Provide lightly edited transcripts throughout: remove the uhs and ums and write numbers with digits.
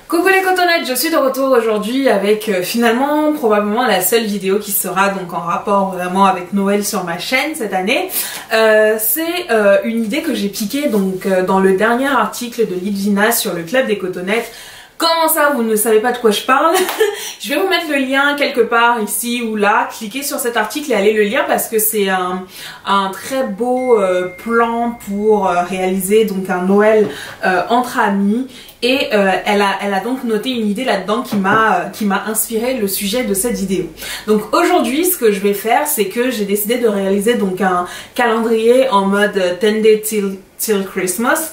Coucou les cotonnettes, je suis de retour aujourd'hui avec finalement probablement la seule vidéo qui sera donc en rapport vraiment avec Noël sur ma chaîne cette année. C'est une idée que j'ai piquée donc dans le dernier article de Lidvina sur le club des cotonnettes. Comment ça, vous ne savez pas de quoi je parle? Je vais vous mettre le lien quelque part ici ou là. Cliquez sur cet article et allez le lire parce que c'est un très beau plan pour réaliser donc un Noël entre amis. Et elle a donc noté une idée là-dedans qui m'a inspiré le sujet de cette vidéo. Donc aujourd'hui, ce que je vais faire, c'est que j'ai décidé de réaliser donc un calendrier en mode 10 days till Christmas,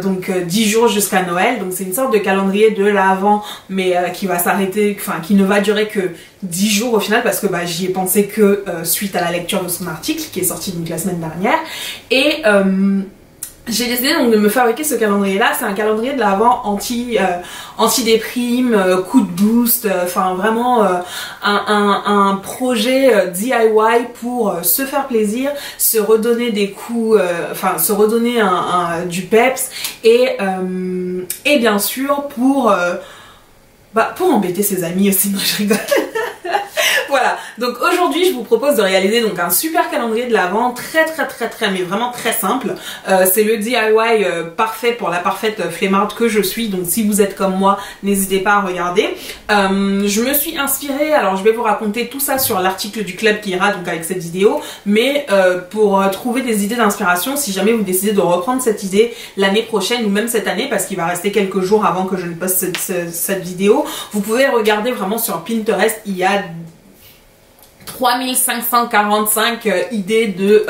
donc 10 jours jusqu'à Noël. Donc c'est une sorte de calendrier de l'Avent, mais qui va s'arrêter, enfin qui ne va durer que 10 jours au final, parce que j'y ai pensé que suite à la lecture de son article qui est sorti donc la semaine dernière. Et j'ai décidé donc de me fabriquer ce calendrier là. C'est un calendrier de l'Avent anti-déprime, coup de boost, enfin vraiment un projet DIY pour se faire plaisir, se redonner des coups, enfin se redonner du peps et bien sûr pour embêter ses amis aussi. Non, je rigole. Voilà, donc aujourd'hui je vous propose de réaliser donc un super calendrier de l'Avent très mais vraiment très simple. C'est le DIY parfait pour la parfaite flemmarde que je suis, donc si vous êtes comme moi, n'hésitez pas à regarder. Je me suis inspirée, alors je vais vous raconter tout ça sur l'article du club qui ira donc avec cette vidéo, mais pour trouver des idées d'inspiration, si jamais vous décidez de reprendre cette idée l'année prochaine ou même cette année, parce qu'il va rester quelques jours avant que je ne poste cette vidéo, vous pouvez regarder vraiment sur Pinterest, il y a 3545 idées de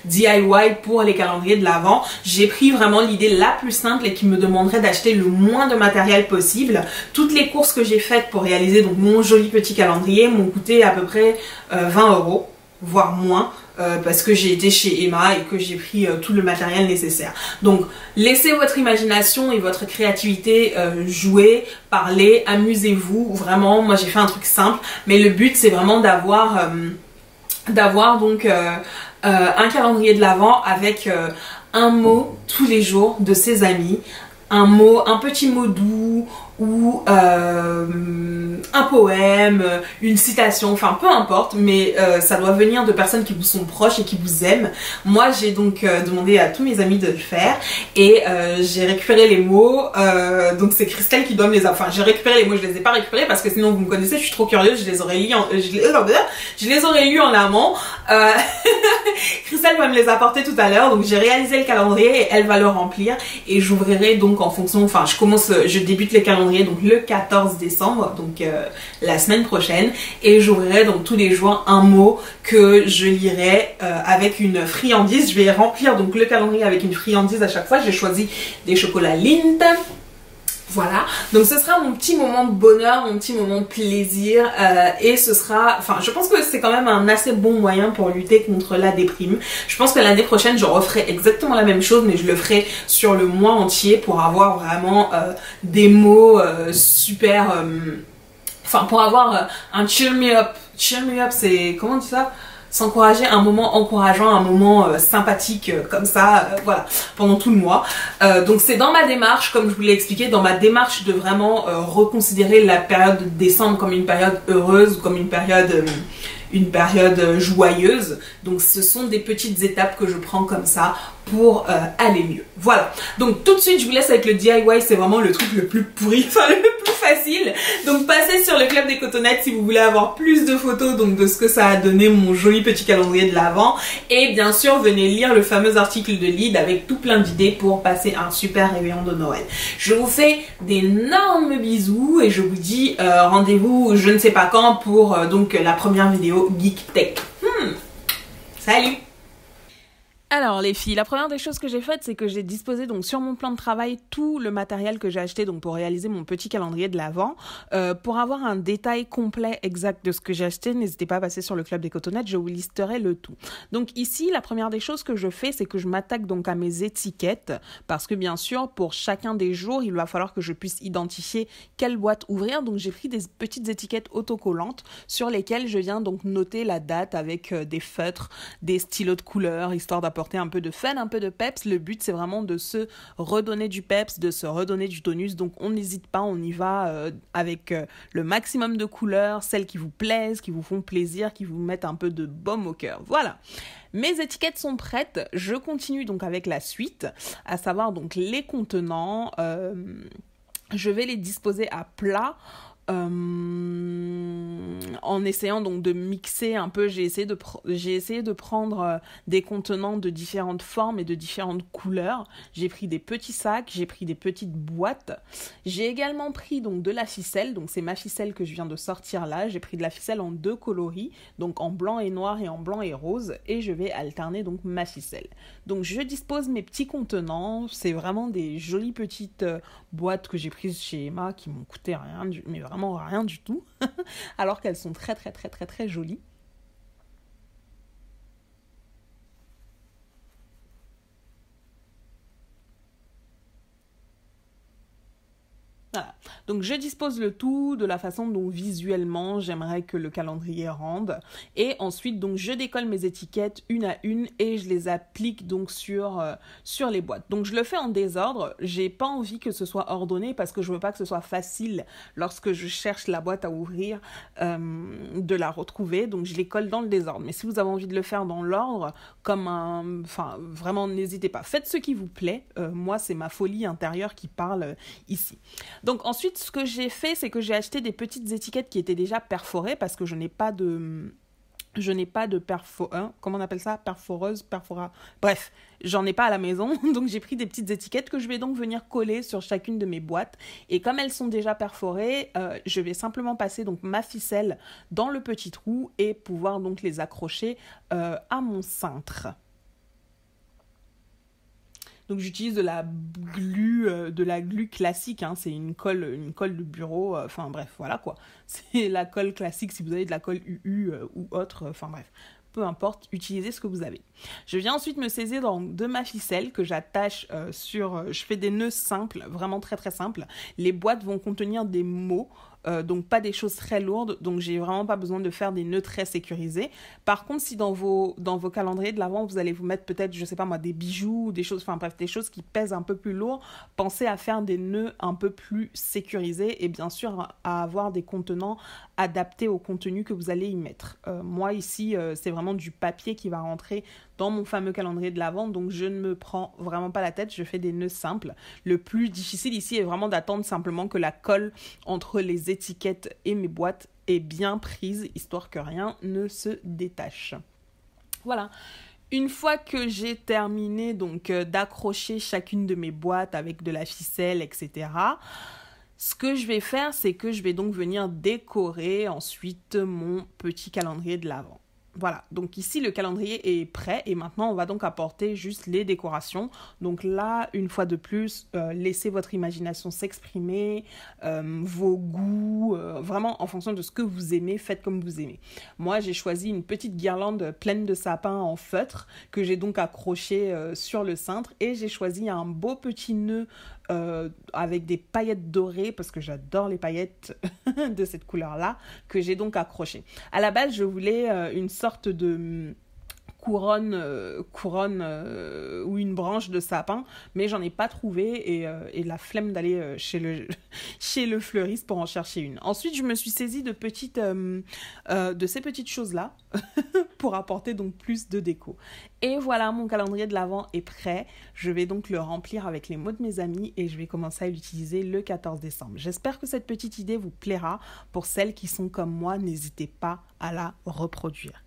DIY pour les calendriers de l'Avent. J'ai pris vraiment l'idée la plus simple et qui me demanderait d'acheter le moins de matériel possible. Toutes les courses que j'ai faites pour réaliser donc mon joli petit calendrier m'ont coûté à peu près 20 €, voire moins. Parce que j'ai été chez Emma et que j'ai pris tout le matériel nécessaire. Donc laissez votre imagination et votre créativité jouer, parler, amusez-vous. Vraiment, moi j'ai fait un truc simple, mais le but c'est vraiment d'avoir donc un calendrier de l'Avent avec un mot tous les jours de ses amis, un petit mot doux ou un poème, une citation, enfin peu importe, mais ça doit venir de personnes qui vous sont proches et qui vous aiment. Moi j'ai donc demandé à tous mes amis de le faire et j'ai récupéré les mots, donc c'est Christelle qui doit me les... Enfin j'ai récupéré les mots, je les ai pas récupérés parce que sinon vous me connaissez, je suis trop curieuse, je les aurais lus en amont. Christelle va me les apporter tout à l'heure, donc j'ai réalisé le calendrier et elle va le remplir et j'ouvrirai donc en fonction, enfin je débute les calendriers donc le 14 décembre, donc la semaine prochaine, et j'ouvrirai donc tous les jours un mot que je lirai avec une friandise. Je vais remplir donc le calendrier avec une friandise à chaque fois. J'ai choisi des chocolats Lindt. Voilà, donc ce sera mon petit moment de bonheur, mon petit moment de plaisir et ce sera, enfin je pense que c'est quand même un assez bon moyen pour lutter contre la déprime. Je pense que l'année prochaine je referai exactement la même chose, mais je le ferai sur le mois entier pour avoir vraiment des mots super, enfin pour avoir un cheer me up. Cheer me up, c'est, comment on dit ça? S'encourager, un moment encourageant, un moment sympathique comme ça, voilà, pendant tout le mois. Donc c'est dans ma démarche, comme je vous l'ai expliqué, dans ma démarche de vraiment reconsidérer la période de décembre comme une période heureuse, comme une période joyeuse. Donc ce sont des petites étapes que je prends comme ça pour aller mieux. Voilà, donc tout de suite je vous laisse avec le DIY, c'est vraiment le truc le plus pourri, enfin le plus facile. Donc passez sur le club des cotonnettes si vous voulez avoir plus de photos donc de ce que ça a donné mon joli petit calendrier de l'Avent, et bien sûr venez lire le fameux article de Lyd avec tout plein d'idées pour passer un super réveillon de Noël. Je vous fais d'énormes bisous et je vous dis rendez-vous je ne sais pas quand pour donc la première vidéo Geek Tech. Salut! Alors les filles, la première des choses que j'ai faites, c'est que j'ai disposé donc sur mon plan de travail tout le matériel que j'ai acheté donc pour réaliser mon petit calendrier de l'Avent. Pour avoir un détail complet exact de ce que j'ai acheté, n'hésitez pas à passer sur le club des cotonnettes, je vous listerai le tout. Donc ici, la première des choses que je fais, c'est que je m'attaque donc à mes étiquettes, parce que bien sûr, pour chacun des jours, il va falloir que je puisse identifier quelle boîte ouvrir. Donc j'ai pris des petites étiquettes autocollantes sur lesquelles je viens donc noter la date avec des feutres, des stylos de couleur, histoire d'apporter apporter un peu de fun, un peu de peps. Le but, c'est vraiment de se redonner du peps, de se redonner du tonus. Donc, on n'hésite pas, on y va avec le maximum de couleurs, celles qui vous plaisent, qui vous font plaisir, qui vous mettent un peu de baume au cœur. Voilà. Mes étiquettes sont prêtes. Je continue donc avec la suite, à savoir donc les contenants. Je vais les disposer à plat. En essayant donc de mixer un peu, j'ai essayé de prendre des contenants de différentes formes et de différentes couleurs. J'ai pris des petits sacs, j'ai pris des petites boîtes. J'ai également pris donc de la ficelle, donc c'est ma ficelle que je viens de sortir là. J'ai pris de la ficelle en 2 coloris, donc en blanc et noir et en blanc et rose, et je vais alterner donc ma ficelle. Donc je dispose mes petits contenants, c'est vraiment des jolies petites boîtes que j'ai prises chez Emma qui m'ont coûté rien, mais vraiment rien du tout, alors qu'elles sont très très très très très jolies. Voilà. Donc je dispose le tout de la façon dont visuellement j'aimerais que le calendrier rende, et ensuite donc je décolle mes étiquettes une à une et je les applique donc sur les boîtes. Donc je le fais en désordre, j'ai pas envie que ce soit ordonné parce que je veux pas que ce soit facile lorsque je cherche la boîte à ouvrir de la retrouver, donc je les colle dans le désordre. Mais si vous avez envie de le faire dans l'ordre, vraiment n'hésitez pas, faites ce qui vous plaît. Moi c'est ma folie intérieure qui parle ici. Donc ensuite, ce que j'ai fait, c'est que j'ai acheté des petites étiquettes qui étaient déjà perforées parce que je n'ai pas de comment on appelle ça, bref, j'en ai pas à la maison, donc j'ai pris des petites étiquettes que je vais donc venir coller sur chacune de mes boîtes, et comme elles sont déjà perforées, je vais simplement passer donc ma ficelle dans le petit trou et pouvoir donc les accrocher à mon cintre. Donc j'utilise de la glu classique, hein, c'est une colle de bureau, enfin bref, voilà quoi. C'est la colle classique, si vous avez de la colle UU ou autre, enfin bref. Peu importe, utilisez ce que vous avez. Je viens ensuite me saisir de ma ficelle que j'attache je fais des nœuds simples, vraiment très très simples. Les boîtes vont contenir des mots, donc pas des choses très lourdes, donc j'ai vraiment pas besoin de faire des nœuds très sécurisés. Par contre, si dans vos calendriers de l'Avent, vous allez vous mettre peut-être, je sais pas moi, des bijoux, des choses, enfin bref, des choses qui pèsent un peu plus lourd, pensez à faire des nœuds un peu plus sécurisés et bien sûr à avoir des contenants adaptés au contenu que vous allez y mettre. Moi ici, c'est vraiment du papier qui va rentrer dans mon fameux calendrier de l'Avent, donc je ne me prends vraiment pas la tête, je fais des nœuds simples. Le plus difficile ici est vraiment d'attendre simplement que la colle entre les étiquettes et mes boîtes est bien prise, histoire que rien ne se détache. Voilà. Une fois que j'ai terminé donc d'accrocher chacune de mes boîtes avec de la ficelle, etc., ce que je vais faire, c'est que je vais donc venir décorer ensuite mon petit calendrier de l'Avent. Voilà, donc ici le calendrier est prêt et maintenant on va donc apporter juste les décorations. Donc là, une fois de plus, laissez votre imagination s'exprimer, vos goûts, vraiment en fonction de ce que vous aimez, faites comme vous aimez. Moi, j'ai choisi une petite guirlande pleine de sapins en feutre que j'ai donc accrochée sur le cintre, et j'ai choisi un beau petit nœud avec des paillettes dorées parce que j'adore les paillettes de cette couleur-là, que j'ai donc accroché. À la base, je voulais une sorte de couronne ou une branche de sapin, mais j'en ai pas trouvé et la flemme d'aller chez le fleuriste pour en chercher une. Ensuite, je me suis saisie de ces petites choses-là pour apporter donc plus de déco. Et voilà, mon calendrier de l'Avent est prêt. Je vais donc le remplir avec les mots de mes amis et je vais commencer à l'utiliser le 14 décembre. J'espère que cette petite idée vous plaira. Pour celles qui sont comme moi, n'hésitez pas à la reproduire.